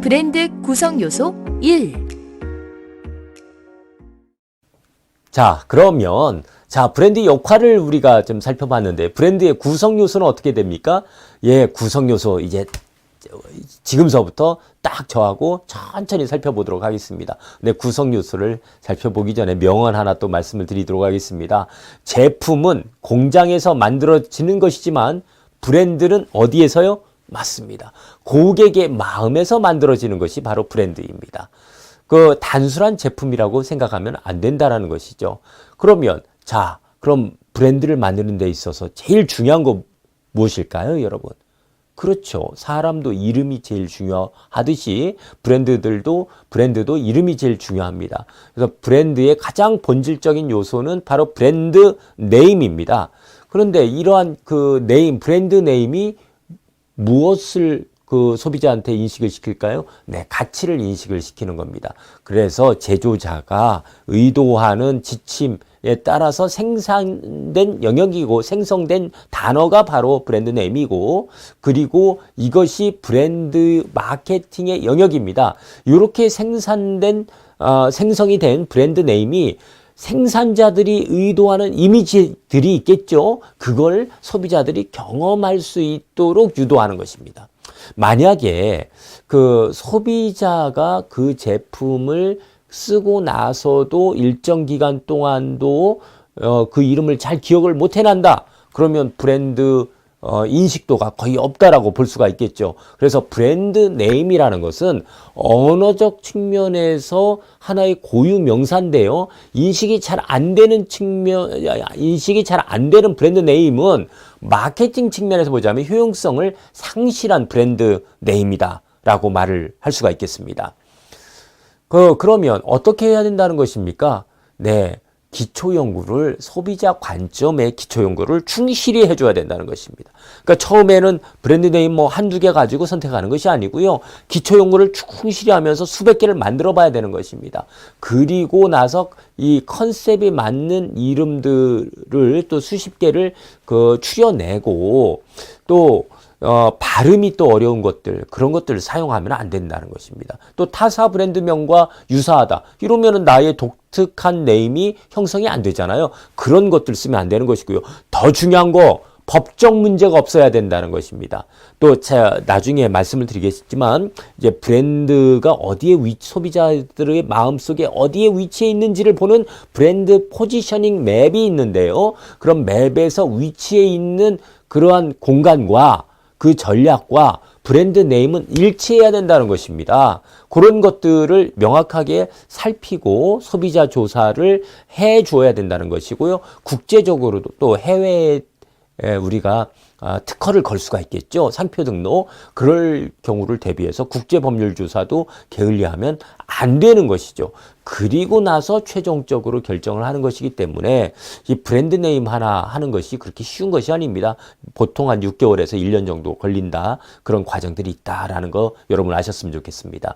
브랜드 구성 요소 1. 자, 그러면 브랜드 역할을 우리가 좀 살펴봤는데 브랜드의 구성 요소는 어떻게 됩니까? 예, 구성 요소 이제 지금서부터 딱 저하고 천천히 살펴보도록 하겠습니다. 근데 구성 요소를 살펴보기 전에 명언 하나 또 말씀을 드리도록 하겠습니다. 제품은 공장에서 만들어지는 것이지만 브랜드는 어디에서요? 맞습니다. 고객의 마음에서 만들어지는 것이 바로 브랜드입니다. 그 단순한 제품이라고 생각하면 안 된다라는 것이죠. 그러면 그럼 브랜드를 만드는 데 있어서 제일 중요한 거 무엇일까요, 여러분? 그렇죠. 사람도 이름이 제일 중요하듯이 브랜드도 이름이 제일 중요합니다. 그래서 브랜드의 가장 본질적인 요소는 바로 브랜드 네임입니다. 그런데 이러한 그 네임, 브랜드 네임이 무엇을 그 소비자한테 인식을 시킬까요? 네, 가치를 인식을 시키는 겁니다. 그래서 제조자가 의도하는 지침에 따라서 생산된 영역이고 생성된 단어가 바로 브랜드 네임이고, 그리고 이것이 브랜드 마케팅의 영역입니다. 이렇게 생성이 된 브랜드 네임이 생산자들이 의도하는 이미지들이 있겠죠. 그걸 소비자들이 경험할 수 있도록 유도하는 것입니다. 만약에 그 소비자가 그 제품을 쓰고 나서도 일정 기간 동안도 그 이름을 잘 기억을 못 해낸다. 그러면 브랜드 인식도가 거의 없다라고 볼 수가 있겠죠. 그래서 브랜드 네임이라는 것은 언어적 측면에서 하나의 고유 명사인데요. 인식이 잘 안 되는 브랜드 네임은 마케팅 측면에서 보자면 효용성을 상실한 브랜드 네임이다 라고 말을 할 수가 있겠습니다. 그러면 어떻게 해야 된다는 것입니까? 네. 소비자 관점의 기초 연구를 충실히 해줘야 된다는 것입니다. 그러니까 처음에는 브랜드 네임 한두 개 가지고 선택하는 것이 아니고요. 기초 연구를 충실히 하면서 수백 개를 만들어 봐야 되는 것입니다. 그리고 나서 이 컨셉에 맞는 이름들을 또 수십 개를 추려내고 또 발음이 또 어려운 것들, 그런 것들을 사용하면 안 된다는 것입니다. 또 타사 브랜드명과 유사하다. 이러면은 나의 독특한 네임이 형성이 안 되잖아요. 그런 것들 쓰면 안 되는 것이고요. 더 중요한 거, 법적 문제가 없어야 된다는 것입니다. 또 나중에 말씀을 드리겠지만 이제 브랜드가 소비자들의 마음속에 어디에 위치해 있는지를 보는 브랜드 포지셔닝 맵이 있는데요. 그런 맵에서 위치해 있는 그러한 공간과 그 전략과 브랜드 네임은 일치해야 된다는 것입니다. 그런 것들을 명확하게 살피고 소비자 조사를 해 줘야 된다는 것이고요. 국제적으로도 또 해외에 우리가 특허를 걸 수가 있겠죠. 상표 등록. 그럴 경우를 대비해서 국제법률조사도 게을리하면 안 되는 것이죠. 그리고 나서 최종적으로 결정을 하는 것이기 때문에 이 브랜드 네임 하나 하는 것이 그렇게 쉬운 것이 아닙니다. 보통 한 6개월에서 1년 정도 걸린다. 그런 과정들이 있다라는 거 여러분 아셨으면 좋겠습니다.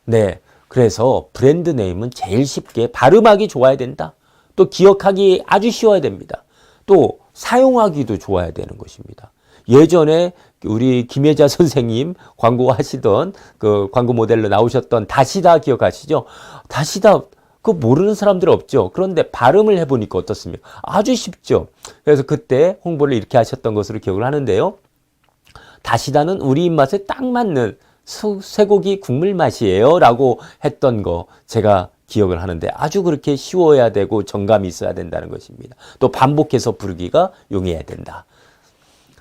네, 그래서 브랜드 네임은 제일 쉽게 발음하기 좋아야 된다. 또 기억하기 아주 쉬워야 됩니다. 또 사용하기도 좋아야 되는 것입니다. 예전에 우리 김혜자 선생님 광고하시던 그 광고 모델로 나오셨던 다시다 기억하시죠? 다시다 모르는 사람들 없죠. 그런데 발음을 해보니까 어떻습니까? 아주 쉽죠. 그래서 그때 홍보를 이렇게 하셨던 것으로 기억을 하는데요. 다시다는 우리 입맛에 딱 맞는 쇠고기 국물 맛이에요 라고 했던 거 제가 기억을 하는데 아주 그렇게 쉬워야 되고 정감이 있어야 된다는 것입니다. 또 반복해서 부르기가 용이해야 된다.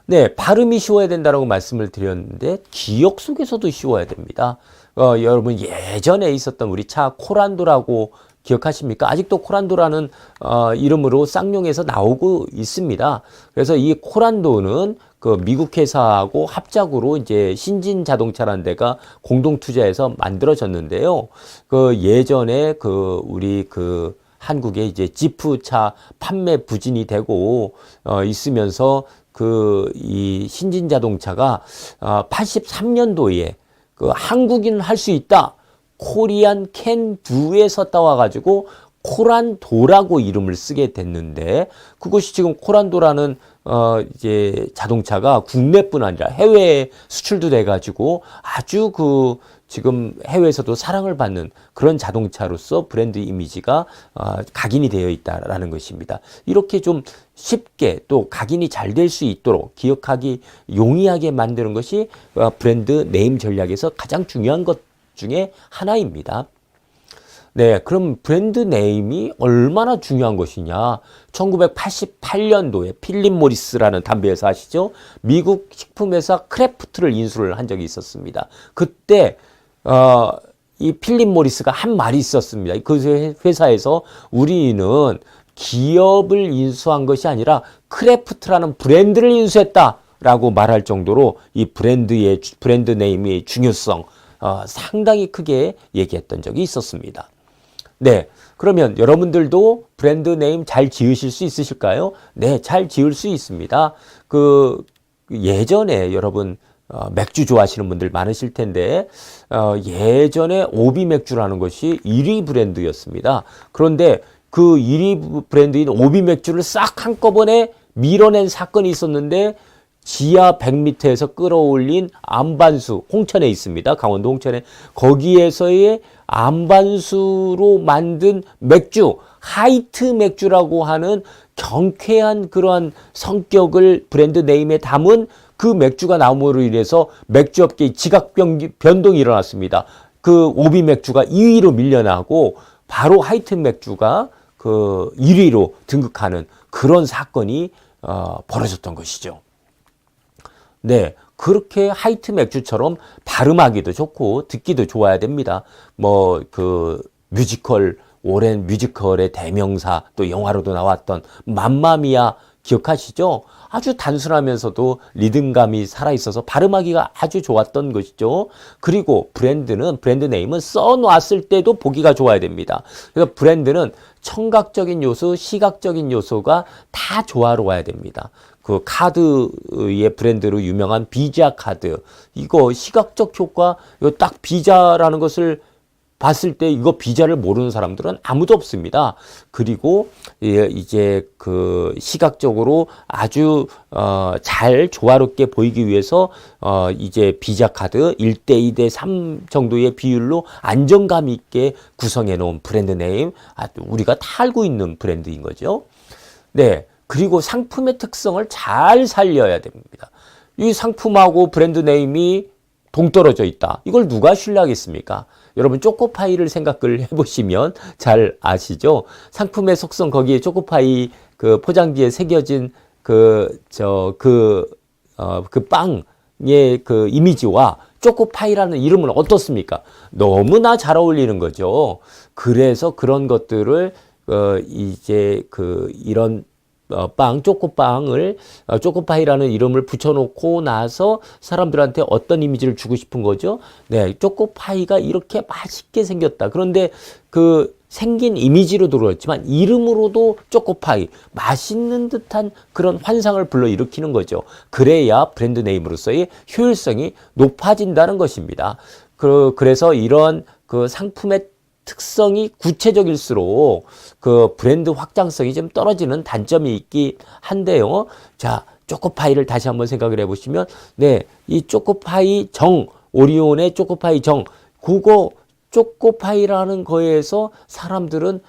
네, 발음이 쉬워야 된다고 말씀을 드렸는데 기억 속에서도 쉬워야 됩니다. 여러분 예전에 있었던 우리 차 코란도라고 기억하십니까? 아직도 코란도라는 이름으로 쌍용에서 나오고 있습니다. 그래서 이 코란도는 그 미국 회사하고 합작으로 이제 신진 자동차라는 데가 공동 투자해서 만들어졌는데요. 그 예전에 우리 한국에 이제 지프차 판매 부진이 되고 있으면서 이 신진 자동차가 83년도에 한국인은 할 수 있다. 코리안 캔 두에 썼다 와가지고 코란도라고 이름을 쓰게 됐는데 그것이 지금 코란도라는 이제 자동차가 국내뿐 아니라 해외에 수출도 돼가지고 아주 지금 해외에서도 사랑을 받는 그런 자동차로서 브랜드 이미지가 각인이 되어 있다라는 것입니다. 이렇게 좀 쉽게 또 각인이 잘 될 수 있도록 기억하기 용이하게 만드는 것이 브랜드 네임 전략에서 가장 중요한 것 중에 하나입니다. 네, 그럼 브랜드 네임이 얼마나 중요한 것이냐? 1988년도에 필립 모리스라는 담배 회사 아시죠? 미국 식품회사 크래프트를 인수를 한 적이 있었습니다. 그때 이 필립 모리스가 한 말이 있었습니다. 그 회사에서 우리는 기업을 인수한 것이 아니라 크래프트라는 브랜드를 인수했다라고 말할 정도로 이 브랜드 네임의 중요성 상당히 크게 얘기했던 적이 있었습니다. 네, 그러면 여러분들도 브랜드 네임 잘 지으실 수 있으실까요? 네, 잘 지을 수 있습니다. 예전에 여러분 맥주 좋아하시는 분들 많으실 텐데 예전에 오비 맥주라는 것이 1위 브랜드였습니다. 그런데 그 1위 브랜드인 오비 맥주를 싹 한꺼번에 밀어낸 사건이 있었는데 지하 100m에서 끌어올린 안반수, 홍천에 있습니다. 강원도 홍천에. 거기에서의 안반수로 만든 맥주, 하이트 맥주라고 하는 경쾌한 그러한 성격을 브랜드 네임에 담은 그 맥주가 나옴으로 인해서 맥주업계의 지각 변동이 일어났습니다. 그 오비 맥주가 2위로 밀려나고 바로 하이트 맥주가 1위로 등극하는 그런 사건이 벌어졌던 것이죠. 네, 그렇게 하이트 맥주처럼 발음하기도 좋고 듣기도 좋아야 됩니다. 오랜 뮤지컬의 대명사, 또 영화로도 나왔던 맘마미아 기억하시죠? 아주 단순하면서도 리듬감이 살아있어서 발음하기가 아주 좋았던 것이죠. 그리고 브랜드 네임은 써놨을 때도 보기가 좋아야 됩니다. 그래서 브랜드는 청각적인 요소, 시각적인 요소가 다 조화로워야 됩니다. 그 카드의 브랜드로 유명한 비자 카드. 이거 시각적 효과, 이거 딱 비자라는 것을 봤을 때 이거 비자를 모르는 사람들은 아무도 없습니다. 그리고 이제 시각적으로 아주 잘 조화롭게 보이기 위해서 이제 비자 카드 1대 2대 3 정도의 비율로 안정감 있게 구성해 놓은 브랜드 네임, 우리가 다 알고 있는 브랜드인 거죠. 네. 그리고 상품의 특성을 잘 살려야 됩니다. 이 상품하고 브랜드 네임이 동떨어져 있다. 이걸 누가 신뢰하겠습니까? 여러분 초코파이를 생각을 해보시면 잘 아시죠? 상품의 속성 거기에 초코파이 포장지에 새겨진 빵의 이미지와 초코파이라는 이름은 어떻습니까? 너무나 잘 어울리는 거죠. 그래서 그런 것들을 이런 초코파이라는 이름을 붙여놓고 나서 사람들한테 어떤 이미지를 주고 싶은 거죠? 네, 초코파이가 이렇게 맛있게 생겼다. 그런데 생긴 이미지로도 그렇지만 이름으로도 초코파이, 맛있는 듯한 그런 환상을 불러일으키는 거죠. 그래야 브랜드 네임으로서의 효율성이 높아진다는 것입니다. 그래서 이런 상품의 특성이 구체적일수록 브랜드 확장성이 좀 떨어지는 단점이 있긴 한데요. 자, 초코파이를 다시 한번 생각을 해보시면, 네, 이 초코파이 오리온의 초코파이 그거 초코파이라는 거에서 사람들은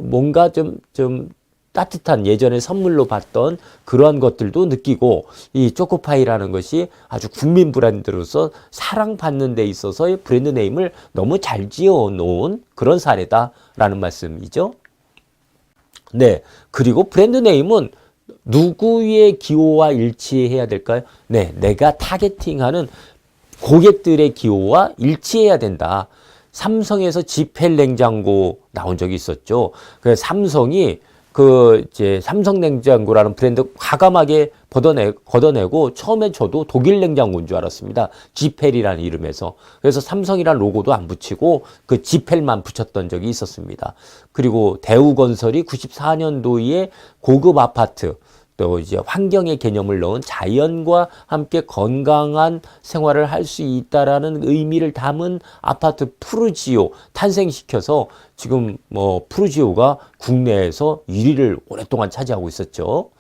뭔가 좀 따뜻한 예전에 선물로 받던 그러한 것들도 느끼고, 이 초코파이라는 것이 아주 국민 브랜드로서 사랑받는 데 있어서의 브랜드 네임을 너무 잘 지어 놓은 그런 사례다라는 말씀이죠. 네. 그리고 브랜드 네임은 누구의 기호와 일치해야 될까요? 네. 내가 타겟팅하는 고객들의 기호와 일치해야 된다. 삼성에서 지펠 냉장고 나온 적이 있었죠. 그래서 삼성이 삼성 냉장고라는 브랜드 과감하게 걷어내고 처음에 저도 독일 냉장고인 줄 알았습니다. 지펠이라는 이름에서. 그래서 삼성이라는 로고도 안 붙이고 지펠만 붙였던 적이 있었습니다. 그리고 대우건설이 94년도에 고급 아파트, 또 이제 환경의 개념을 넣은 자연과 함께 건강한 생활을 할 수 있다라는 의미를 담은 아파트 푸르지오 탄생시켜서 지금 푸르지오가 국내에서 1위를 오랫동안 차지하고 있었죠.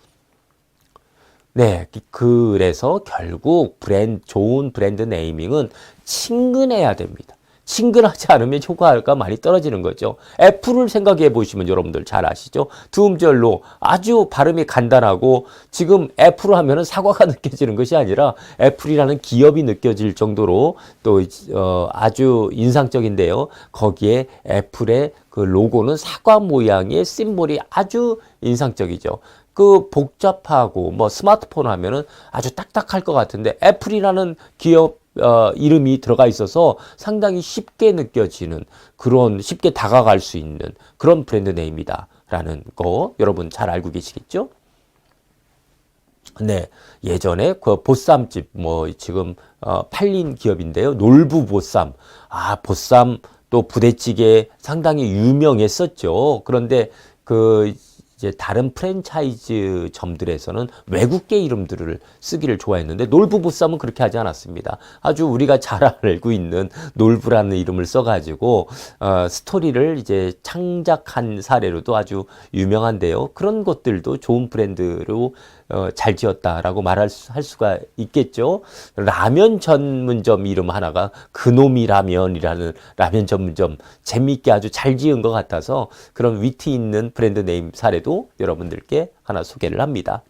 네, 그래서 결국 좋은 브랜드 네이밍은 친근해야 됩니다. 친근하지 않으면 효과가 많이 떨어지는 거죠. 애플을 생각해 보시면 여러분들 잘 아시죠? 두 음절로 아주 발음이 간단하고 지금 애플을 하면은 사과가 느껴지는 것이 아니라 애플이라는 기업이 느껴질 정도로 또 아주 인상적인데요. 거기에 애플의 그 로고는 사과 모양의 심볼이 아주 인상적이죠. 그 복잡하고 뭐 스마트폰 하면은 아주 딱딱할 것 같은데 애플이라는 기업 이름이 들어가 있어서 상당히 쉽게 느껴지는 그런 쉽게 다가갈 수 있는 그런 브랜드 네임이다라는 거 여러분 잘 알고 계시겠죠? 네, 예전에 그 보쌈집 뭐 지금 팔린 기업인데요. 놀부 보쌈. 아, 보쌈 또 부대찌개 상당히 유명했었죠. 그런데 그 이제 다른 프랜차이즈 점들에서는 외국계 이름들을 쓰기를 좋아했는데 놀부 보쌈은 그렇게 하지 않았습니다. 아주 우리가 잘 알고 있는 놀부라는 이름을 써가지고 스토리를 이제 창작한 사례로도 아주 유명한데요. 그런 것들도 좋은 브랜드로 잘 지었다라고 할 수가 있겠죠. 라면 전문점 이름 하나가 그놈이 라면이라는 라면 전문점 재미있게 아주 잘 지은 것 같아서 그런 위트 있는 브랜드 네임 사례도 여러분들께 하나 소개를 합니다.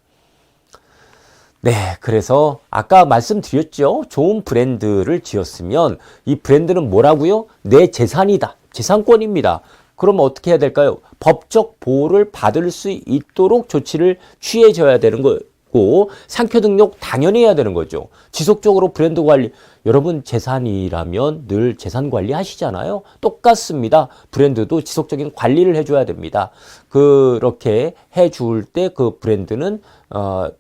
네, 그래서 아까 말씀드렸죠. 좋은 브랜드를 지었으면 이 브랜드는 뭐라고요? 내 재산이다. 재산권입니다. 그럼 어떻게 해야 될까요? 법적 보호를 받을 수 있도록 조치를 취해줘야 되는 거고 상표 등록 당연히 해야 되는 거죠. 지속적으로 브랜드 관리, 여러분 재산이라면 늘 재산 관리 하시잖아요. 똑같습니다. 브랜드도 지속적인 관리를 해줘야 됩니다. 그렇게 해줄 때 그 브랜드는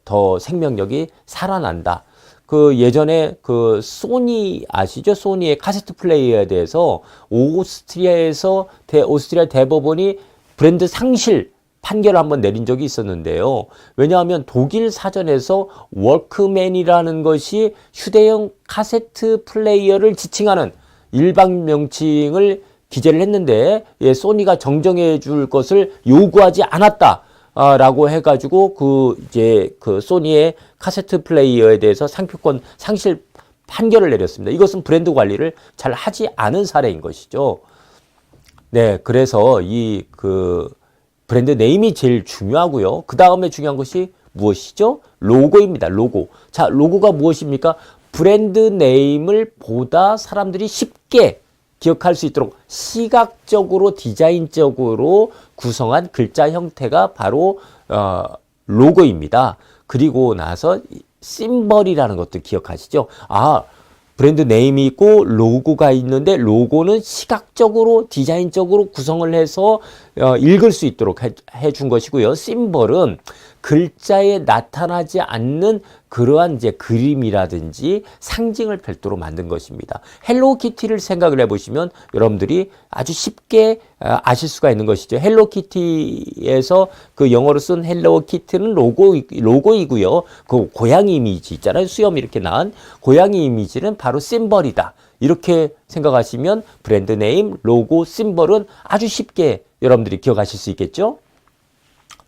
더 생명력이 살아난다. 그 예전에 그 소니 아시죠? 소니의 카세트 플레이어에 대해서 오스트리아 대법원이 브랜드 상실 판결을 한번 내린 적이 있었는데요. 왜냐하면 독일 사전에서 워크맨이라는 것이 휴대용 카세트 플레이어를 지칭하는 일반 명칭을 기재를 했는데 소니가 정정해 줄 것을 요구하지 않았다. 라고 해가지고 그 소니의 카세트 플레이어에 대해서 상표권 상실 판결을 내렸습니다. 이것은 브랜드 관리를 잘 하지 않은 사례인 것이죠. 네, 그래서 그 브랜드 네임이 제일 중요하고요. 그 다음에 중요한 것이 무엇이죠? 로고입니다. 로고. 자, 로고가 무엇입니까? 브랜드 네임을 보다 사람들이 쉽게 기억할 수 있도록 시각적으로 디자인적으로 구성한 글자 형태가 바로 로고입니다. 그리고 나서 심벌이라는 것도 기억하시죠? 아, 브랜드 네임이 있고 로고가 있는데 로고는 시각적으로 디자인적으로 구성을 해서 읽을 수 있도록 해준 것이고요. 심벌은 글자에 나타나지 않는 그러한 이제 그림이라든지 상징을 별도로 만든 것입니다. 헬로키티를 생각을 해보시면 여러분들이 아주 쉽게 아실 수가 있는 것이죠. 헬로키티에서 그 영어로 쓴 헬로키티는 로고이고요. 그 고양이 이미지 있잖아요. 수염 이렇게 난 고양이 이미지는 바로 심벌이다. 이렇게 생각하시면 브랜드 네임, 로고, 심벌은 아주 쉽게 여러분들이 기억하실 수 있겠죠?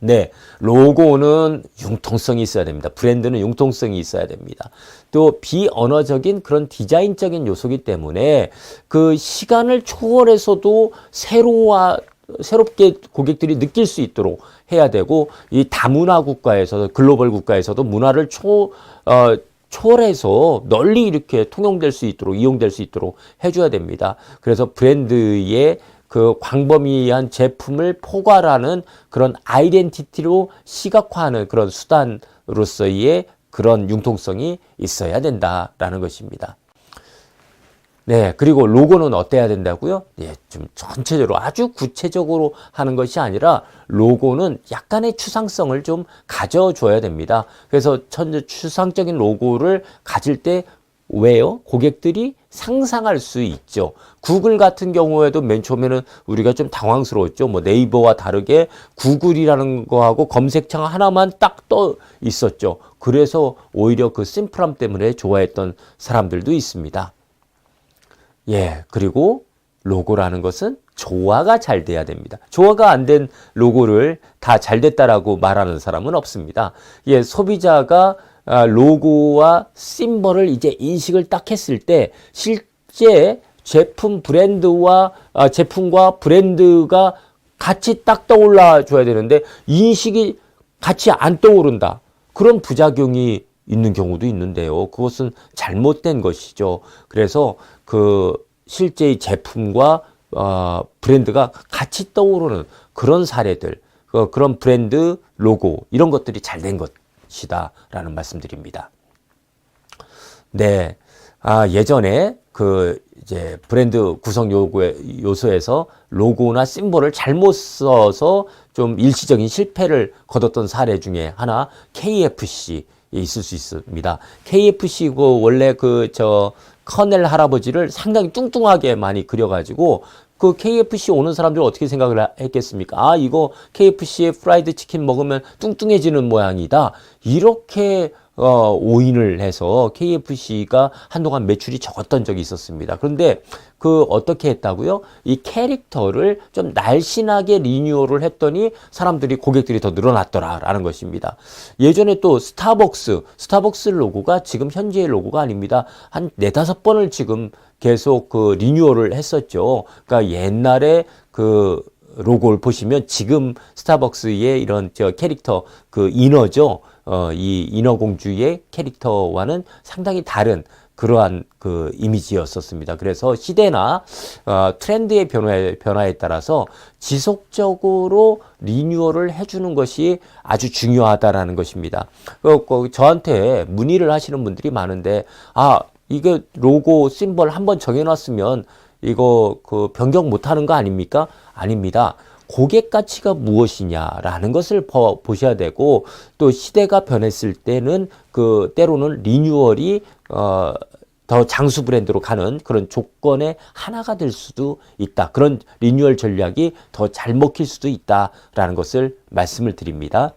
네, 로고는 융통성이 있어야 됩니다. 브랜드는 융통성이 있어야 됩니다. 또 비언어적인 그런 디자인적인 요소이기 때문에 그 시간을 초월해서도 새롭게 고객들이 느낄 수 있도록 해야 되고 이 다문화 국가에서도 글로벌 국가에서도 문화를 초월해서 널리 이렇게 통용될 수 있도록 이용될 수 있도록 해줘야 됩니다. 그래서 브랜드의 그 광범위한 제품을 포괄하는 그런 아이덴티티로 시각화하는 그런 수단으로서의 그런 융통성이 있어야 된다라는 것입니다. 네, 그리고 로고는 어때야 된다고요? 예, 좀 전체적으로 아주 구체적으로 하는 것이 아니라 로고는 약간의 추상성을 좀 가져줘야 됩니다. 그래서 추상적인 로고를 가질 때 왜요? 고객들이 상상할 수 있죠. 구글 같은 경우에도 맨 처음에는 우리가 좀 당황스러웠죠. 뭐 네이버와 다르게 구글이라는 거하고 검색창 하나만 딱 떠 있었죠. 그래서 오히려 그 심플함 때문에 좋아했던 사람들도 있습니다. 예, 그리고 로고라는 것은 조화가 잘 돼야 됩니다. 조화가 안 된 로고를 다 잘 됐다라고 말하는 사람은 없습니다. 예, 소비자가 로고와 심벌을 이제 인식을 딱 했을 때 실제 제품 브랜드와 제품과 브랜드가 같이 딱 떠올라 줘야 되는데 인식이 같이 안 떠오른다. 그런 부작용이 있는 경우도 있는데요. 그것은 잘못된 것이죠. 그래서 그 실제의 제품과 브랜드가 같이 떠오르는 그런 사례들, 그런 브랜드 로고 이런 것들이 잘 된 것이다라는 말씀드립니다. 네, 예전에 그 이제 브랜드 구성 요소에서 로고나 심볼을 잘못 써서 좀 일시적인 실패를 거뒀던 사례 중에 하나 KFC 있을 수 있습니다. KFC 원래 커넬 할아버지를 상당히 뚱뚱하게 많이 그려가지고 그 KFC 오는 사람들 어떻게 생각을 했겠습니까? 이거 KFC의 프라이드 치킨 먹으면 뚱뚱해지는 모양이다. 이렇게 오인을 해서 KFC가 한동안 매출이 적었던 적이 있었습니다. 그런데 어떻게 했다고요? 이 캐릭터를 좀 날씬하게 리뉴얼을 했더니 고객들이 더 늘어났더라라는 것입니다. 예전에 또 스타벅스 로고가 지금 현재의 로고가 아닙니다. 한 4-5번을 지금 계속 리뉴얼을 했었죠. 그러니까 옛날에 로고를 보시면 지금 스타벅스의 이런 캐릭터 인어죠. 이 인어공주의 캐릭터와는 상당히 다른 그러한 이미지였었습니다. 그래서 시대나 트렌드의 변화에 따라서 지속적으로 리뉴얼을 해주는 것이 아주 중요하다라는 것입니다. 저한테 문의를 하시는 분들이 많은데 이게 로고 심벌 한번 정해놨으면 이거 변경 못하는 거 아닙니까? 아닙니다. 고객 가치가 무엇이냐라는 것을 보셔야 되고 또 시대가 변했을 때는 때로는 리뉴얼이 더 장수 브랜드로 가는 그런 조건의 하나가 될 수도 있다. 그런 리뉴얼 전략이 더 잘 먹힐 수도 있다라는 것을 말씀을 드립니다.